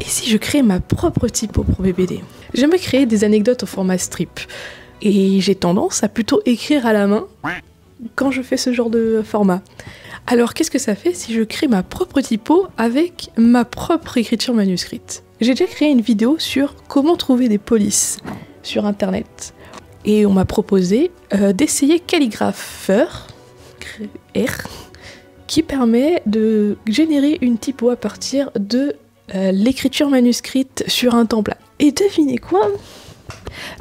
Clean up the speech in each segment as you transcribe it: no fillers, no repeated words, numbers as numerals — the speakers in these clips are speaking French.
si je crée ma propre typo pour mes BD? J'aime créer des anecdotes au format strip. Et j'ai tendance à plutôt écrire à la main quand je fais ce genre de format. Alors qu'est-ce que ça fait si je crée ma propre typo avec ma propre écriture manuscrite? J'ai déjà créé une vidéo sur comment trouver des polices sur internet. Et on m'a proposé d'essayer Calligrapher, qui permet de générer une typo à partir de l'écriture manuscrite sur un temps plat. Et devinez quoi?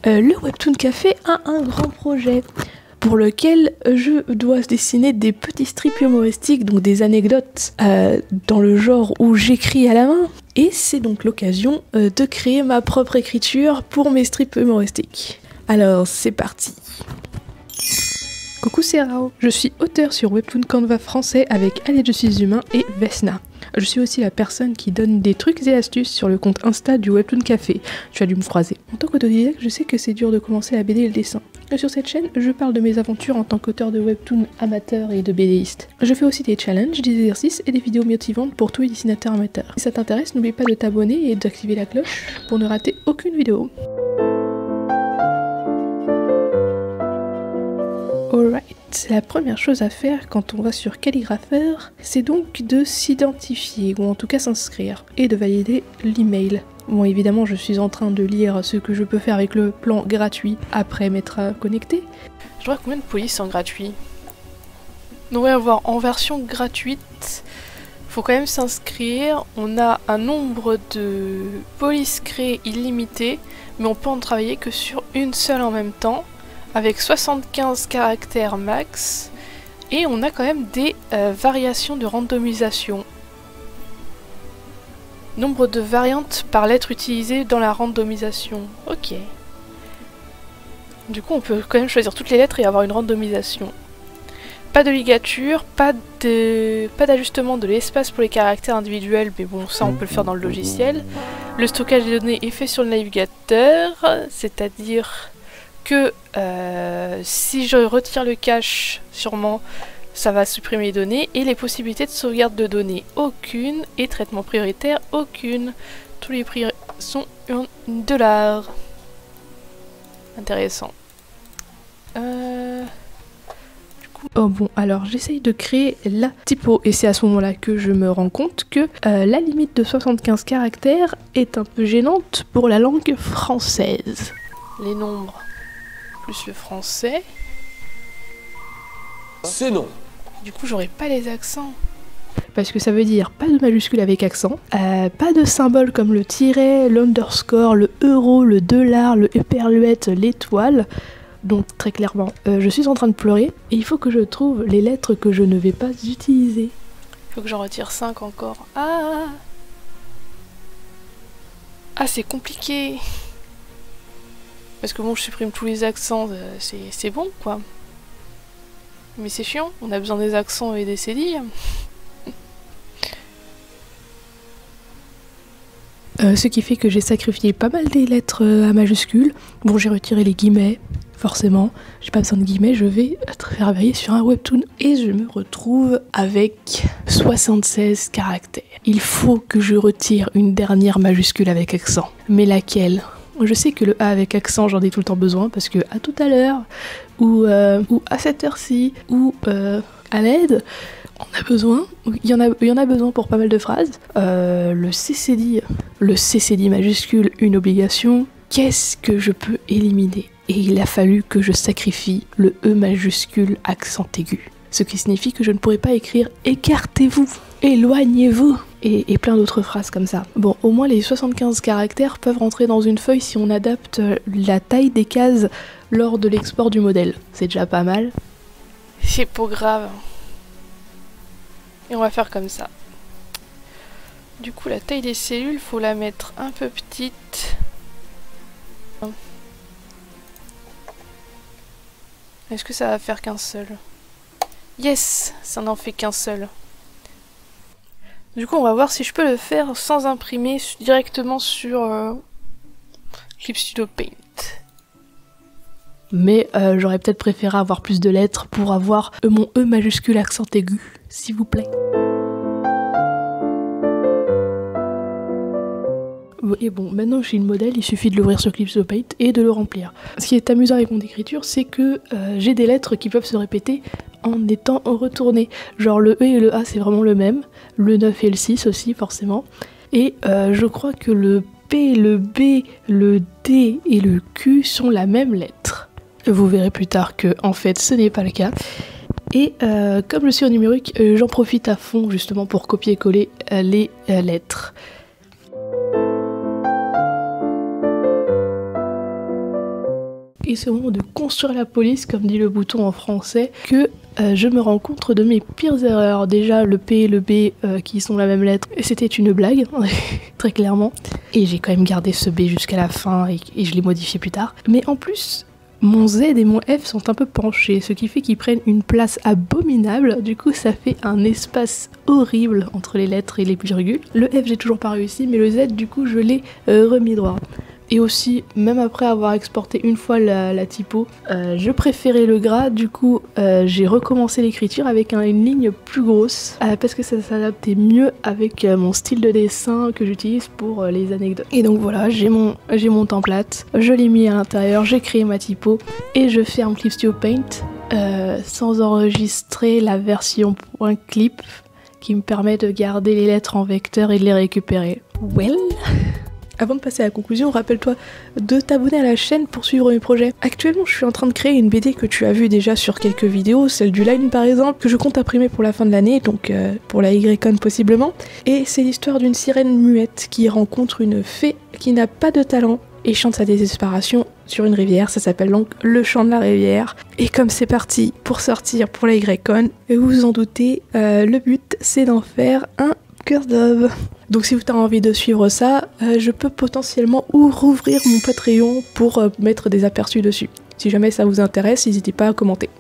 Le Webtoon Café a un grand projet pour lequel je dois dessiner des petits strips humoristiques, donc des anecdotes dans le genre où j'écris à la main. Et c'est donc l'occasion de créer ma propre écriture pour mes strips humoristiques. Alors c'est parti. Coucou, c'est Rao. Je suis auteur sur Webtoon Canva français avec Allez je suis humain et Vesna. Je suis aussi la personne qui donne des trucs et astuces sur le compte Insta du Webtoon Café. Tu as dû me croiser. En tant qu'autodidacte, je sais que c'est dur de commencer la BD et le dessin. Et sur cette chaîne, je parle de mes aventures en tant qu'auteur de webtoon amateur et de BDiste. Je fais aussi des challenges, des exercices et des vidéos motivantes pour tous les dessinateurs amateurs. Si ça t'intéresse, n'oublie pas de t'abonner et d'activer la cloche pour ne rater aucune vidéo. Alright, la première chose à faire quand on va sur Calligrapher, c'est donc de s'identifier, ou en tout cas s'inscrire, et de valider l'email. Bon, évidemment, je suis en train de lire ce que je peux faire avec le plan gratuit après m'être connecté. Je vois combien de polices en gratuit? On devrait avoir en version gratuite. Faut quand même s'inscrire. On a un nombre de polices créées illimité, mais on peut en travailler que sur une seule en même temps, avec 75 caractères max, et on a quand même des variations de randomisation. Nombre de variantes par lettre utilisées dans la randomisation. Ok. Du coup, on peut quand même choisir toutes les lettres et avoir une randomisation. Pas de ligature, pas d'ajustement de l'espace pour les caractères individuels, mais bon, ça on peut le faire dans le logiciel. Le stockage des données est fait sur le navigateur, c'est-à-dire que si je retire le cache, sûrement, ça va supprimer les données. Et les possibilités de sauvegarde de données, aucune. Et traitement prioritaire, aucune. Tous les prix sont $1. Intéressant. Oh bon, alors j'essaye de créer la typo et c'est à ce moment-là que je me rends compte que la limite de 75 caractères est un peu gênante pour la langue française. Les nombres plus le français. C'est non. Du coup, j'aurais pas les accents. Parce que ça veut dire pas de majuscule avec accent, pas de symboles comme le tiret, l'underscore, le euro, le dollar, le éperluette, l'étoile. Donc très clairement, je suis en train de pleurer et il faut que je trouve les lettres que je ne vais pas utiliser. Il faut que j'en retire 5 encore. Ah, c'est compliqué. Parce que bon, je supprime tous les accents, c'est bon quoi. Mais c'est chiant, on a besoin des accents et des cédilles. Ce qui fait que j'ai sacrifié pas mal des lettres à majuscules. Bon, j'ai retiré les guillemets, forcément. J'ai pas besoin de guillemets, je vais travailler sur un webtoon. Et je me retrouve avec 76 caractères. Il faut que je retire une dernière majuscule avec accent. Mais laquelle ? Je sais que le A avec accent, j'en ai tout le temps besoin, parce que à tout à l'heure, ou à cette heure-ci, ou à l'aide, on a besoin, il y en a besoin pour pas mal de phrases. Le CCD majuscule, une obligation. Qu'est-ce que je peux éliminer? Et il a fallu que je sacrifie le E majuscule accent aigu. Ce qui signifie que je ne pourrai pas écrire « écartez-vous »,« éloignez-vous » et plein d'autres phrases comme ça. Bon, au moins les 75 caractères peuvent rentrer dans une feuille si on adapte la taille des cases lors de l'export du modèle. C'est déjà pas mal. C'est pas grave. Et on va faire comme ça. Du coup, la taille des cellules, faut la mettre un peu petite. Est-ce que ça va faire qu'un seul? Yes, ça n'en fait qu'un seul. Du coup, on va voir si je peux le faire sans imprimer directement sur Clip Studio Paint. Mais j'aurais peut-être préféré avoir plus de lettres pour avoir mon E majuscule accent aigu, s'il vous plaît. Et bon, maintenant j'ai le modèle, il suffit de l'ouvrir sur Clips to Paint et de le remplir. Ce qui est amusant avec mon écriture, c'est que j'ai des lettres qui peuvent se répéter en étant retournées. Genre le E et le A c'est vraiment le même, le 9 et le 6 aussi forcément. Et je crois que le P, le B, le D et le Q sont la même lettre. Vous verrez plus tard que en fait ce n'est pas le cas. Et comme je suis en numérique, j'en profite à fond justement pour copier-coller les lettres. Et c'est au moment de construire la police, comme dit le bouton en français, que je me rends compte de mes pires erreurs. Déjà le P et le B qui sont la même lettre, c'était une blague, très clairement. Et j'ai quand même gardé ce B jusqu'à la fin et je l'ai modifié plus tard. Mais en plus, mon Z et mon F sont un peu penchés, ce qui fait qu'ils prennent une place abominable. Du coup ça fait un espace horrible entre les lettres et les virgules. Le F j'ai toujours pas réussi, mais le Z du coup je l'ai remis droit. Et aussi, même après avoir exporté une fois la typo, je préférais le gras, du coup j'ai recommencé l'écriture avec une ligne plus grosse, parce que ça s'adaptait mieux avec mon style de dessin que j'utilise pour les anecdotes. Et donc voilà, j'ai mon template, je l'ai mis à l'intérieur, j'ai créé ma typo, et je ferme Clips to Paint sans enregistrer la version .clip qui me permet de garder les lettres en vecteur et de les récupérer. Well. Avant de passer à la conclusion, rappelle-toi de t'abonner à la chaîne pour suivre mes projets. Actuellement, je suis en train de créer une BD que tu as vue déjà sur quelques vidéos, celle du Line par exemple, que je compte imprimer pour la fin de l'année, donc pour la YCon possiblement. Et c'est l'histoire d'une sirène muette qui rencontre une fée qui n'a pas de talent et chante sa désespération sur une rivière. Ça s'appelle donc Le Chant de la Rivière. Et comme c'est parti pour sortir pour la YCon, vous vous en doutez, le but c'est d'en faire un Curse d'Ove. Donc si vous avez envie de suivre ça, je peux potentiellement rouvrir mon Patreon pour mettre des aperçus dessus. Si jamais ça vous intéresse, n'hésitez pas à commenter.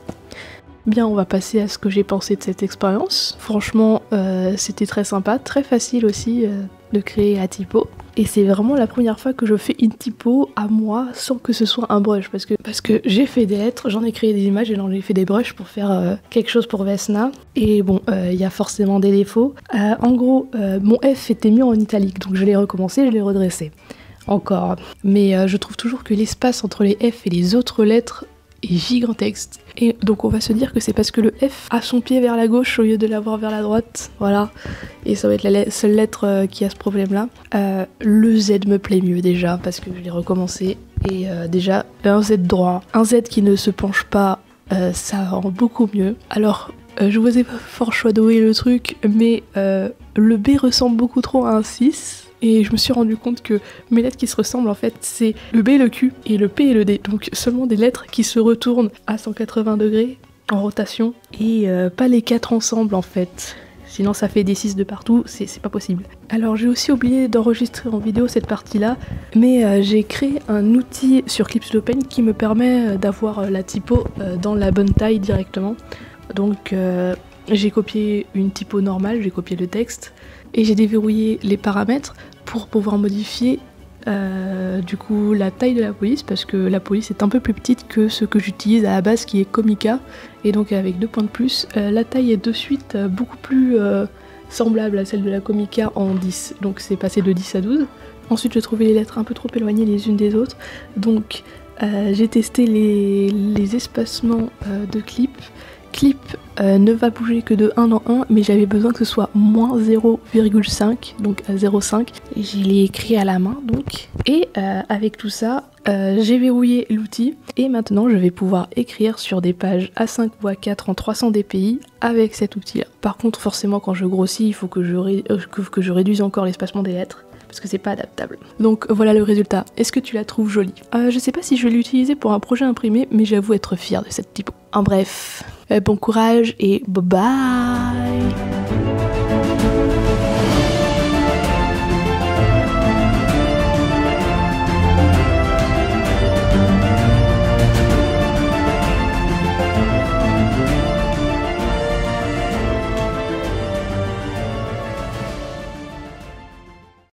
Bien, on va passer à ce que j'ai pensé de cette expérience. Franchement, c'était très sympa, très facile aussi de créer la typo. Et c'est vraiment la première fois que je fais une typo à moi sans que ce soit un brush. Parce que j'ai fait des lettres, j'en ai créé des images et j'en ai fait des brushes pour faire quelque chose pour Vesna. Et bon, il y a forcément des défauts. En gros, mon F était mis en italique, donc je l'ai recommencé, je l'ai redressé. Encore. Mais je trouve toujours que l'espace entre les F et les autres lettres est gigantesque. Et donc on va se dire que c'est parce que le F a son pied vers la gauche au lieu de l'avoir vers la droite. Voilà. Et ça va être la seule lettre qui a ce problème là. Le Z me plaît mieux déjà parce que je l'ai recommencé. Et déjà un Z droit, un Z qui ne se penche pas, ça rend beaucoup mieux. Alors je vous ai pas fort choisi le truc, mais le B ressemble beaucoup trop à un 6. Et je me suis rendu compte que mes lettres qui se ressemblent en fait c'est le B, le Q et le P et le D. Donc seulement des lettres qui se retournent à 180 degrés en rotation et pas les 4 ensemble en fait. Sinon ça fait des 6 de partout, c'est pas possible. Alors j'ai aussi oublié d'enregistrer en vidéo cette partie là, mais j'ai créé un outil sur Clips to Paint qui me permet d'avoir la typo dans la bonne taille directement. Donc j'ai copié une typo normale, j'ai copié le texte et j'ai déverrouillé les paramètres pour pouvoir modifier du coup la taille de la police, parce que la police est un peu plus petite que ce que j'utilise à la base qui est Comica, et donc avec 2 points de plus, la taille est de suite beaucoup plus semblable à celle de la Comica en 10, donc c'est passé de 10 à 12. Ensuite j'ai trouvé les lettres un peu trop éloignées les unes des autres, donc j'ai testé les espacements de clip. Clip ne va bouger que de 1 en 1, mais j'avais besoin que ce soit moins 0,5, donc à 0,5. Et je l'ai écrit à la main donc. Et avec tout ça, j'ai verrouillé l'outil et maintenant je vais pouvoir écrire sur des pages A5 ou A4 en 300 dpi avec cet outil là. Par contre forcément quand je grossis, il faut que je réduise encore l'espacement des lettres, parce que c'est pas adaptable. Donc voilà le résultat. Est-ce que tu la trouves jolie? Je sais pas si je vais l'utiliser pour un projet imprimé, mais j'avoue être fière de cette typo. En bref, bon courage et bye bye.